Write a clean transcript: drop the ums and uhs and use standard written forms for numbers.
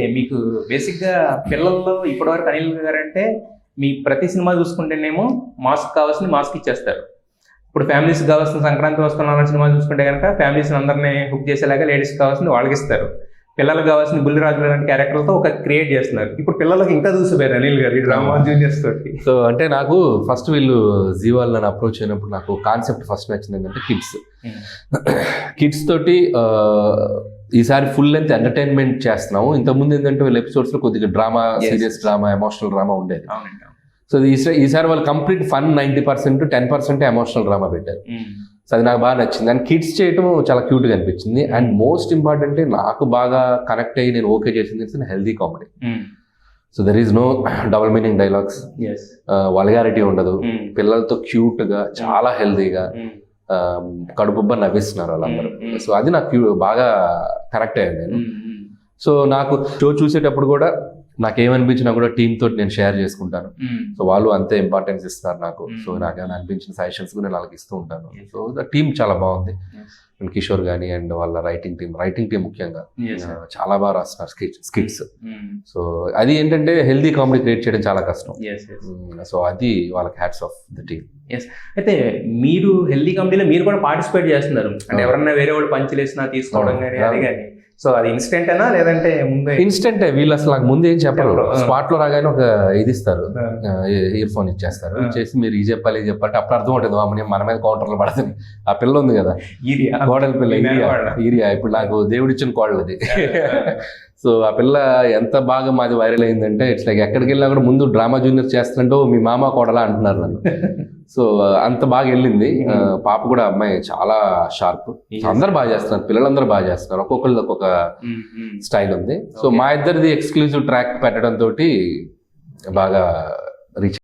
మీకు బేసిక్గా పిల్లల్లో ఇప్పటివరకు అనిల్ గారు అంటే మీ ప్రతి సినిమా చూసుకుంటేనేమో మాస్క్ కావాల్సింది మాస్క్ ఇచ్చేస్తారు. ఇప్పుడు ఫ్యామిలీస్ కావాల్సిన సంక్రాంతి వస్తున్న సినిమా చూసుకుంటే కనుక ఫ్యామిలీస్ అందరినీ హుక్ చేసేలాగా లేడీస్ కావాల్సింది వాళ్ళకి ఇస్తారు. పిల్లలకు కావాల్సిన బుల్లిరాజు లాంటి క్యారెక్టర్లతో ఒక క్రియేట్ చేస్తున్నారు. ఇప్పుడు పిల్లలకి ఇంకా చూసిపోయారు అనిల్ గారు డ్రామా జూనియర్స్ తోటి. సో అంటే నాకు ఫస్ట్ వీళ్ళు జీవాల్ నన్ను అప్రోచ్ అయినప్పుడు నాకు కాన్సెప్ట్ ఫస్ట్ నచ్చింది ఏంటంటే కిడ్స్ తోటి ఈసారి ఫుల్ లెంత్ ఎంటర్టైన్మెంట్ చేస్తున్నాము. ఇంతకుముందు ఏంటంటే వీళ్ళ ఎపిసోడ్స్ లో కొద్దిగా drama, serious drama, emotional drama ఉండేది. సో ఈసారి వాళ్ళు కంప్లీట్ ఫన్ 90%, 10% ఎమోషనల్ డ్రామా పెట్టారు. సో అది నాకు బాగా నచ్చింది. అండ్ కిడ్స్ చేయటం చాలా క్యూట్గా అనిపించింది. అండ్ మోస్ట్ ఇంపార్టెంట్ నాకు బాగా కనెక్ట్ అయ్యి నేను ఓకే చేసింది healthy comedy. So there is no double meaning dialogues, vulgarity ఉండదు. పిల్లలతో క్యూట్ గా చాలా హెల్దీగా కడుపుబ్బ నవ్విస్తున్నారు వాళ్ళందరూ. సో అది నాకు బాగా కనెక్ట్ అయ్యాను నేను. సో నాకు షో చూసేటప్పుడు కూడా నాకేమనిపించినా కూడా టీమ్ తోటి నేను షేర్ చేసుకుంటాను. సో వాళ్ళు అంతే ఇంపార్టెన్స్ ఇస్తున్నారు నాకు. సో నాకు ఏమైనా అనిపించిన సజెషన్స్ కూడా నేను వాళ్ళకి ఇస్తూ ఉంటాను. సో ద టీమ్ చాలా బాగుంది. అండ్ కిషోర్ గానీ అండ్ వాళ్ళ రైటింగ్ టీం ముఖ్యంగా చాలా బాగా రాస్తున్నారు స్కిట్స్. సో అది ఏంటంటే హెల్దీ కామెడీ క్రియేట్ చేయడం చాలా కష్టం. సో అది వాళ్ళకి హ్యాట్స్ ఆఫ్ ద టీమ్. అయితే మీరు హెల్దీ కామెడీలో మీరు కూడా పార్టిసిపేట్ చేస్తున్నారు. అంటే ఎవరన్నా వేరే వాళ్ళు పంచులు వేసినా తీసుకోవడం కానీ అది కానీ. సో అది ఇన్స్టెంటేనా లేదంటే ముందే? ఇన్స్టెంటే. వీళ్ళు అసలు నాకు ముందు ఏం చెప్పరు. స్పాట్ లో రాగానే ఒక ఇది ఇస్తారు, ఇయర్ ఫోన్ ఇచ్చేస్తారు. ఇచ్చేసి మీరు ఈ చెప్పాలి ఇది చెప్పాలి. అప్పుడు అర్థం ఉంటుంది మన మీద కౌంటర్లు పడుతుంది. ఆ పిల్ల ఉంది కదా, కోడలి పిల్ల ఈరియా, ఇప్పుడు నాకు దేవుడిచ్చిన కోడలు అది. సో ఆ పిల్ల ఎంత బాగా మాది వైరల్ అయిందంటే ఇట్స్ లైక్ ఎక్కడికి వెళ్ళినా కూడా ముందు డ్రామా జూనియర్ చేస్తుంటో మీ మామ కోడలా అంటున్నారు నన్ను. సో అంత బాగా వెళ్ళింది. పాప కూడా అమ్మాయి చాలా షార్ప్. అందరు బాగా చేస్తున్నారు, పిల్లలందరూ బాగా చేస్తున్నారు. ఒక్కొక్కళ్ళు ఒక్కొక్క స్టైల్ ఉంది. సో మా ఇద్దరిది ఎక్స్క్లూజివ్ ట్రాక్ పెట్టడం తోటి బాగా రీచ్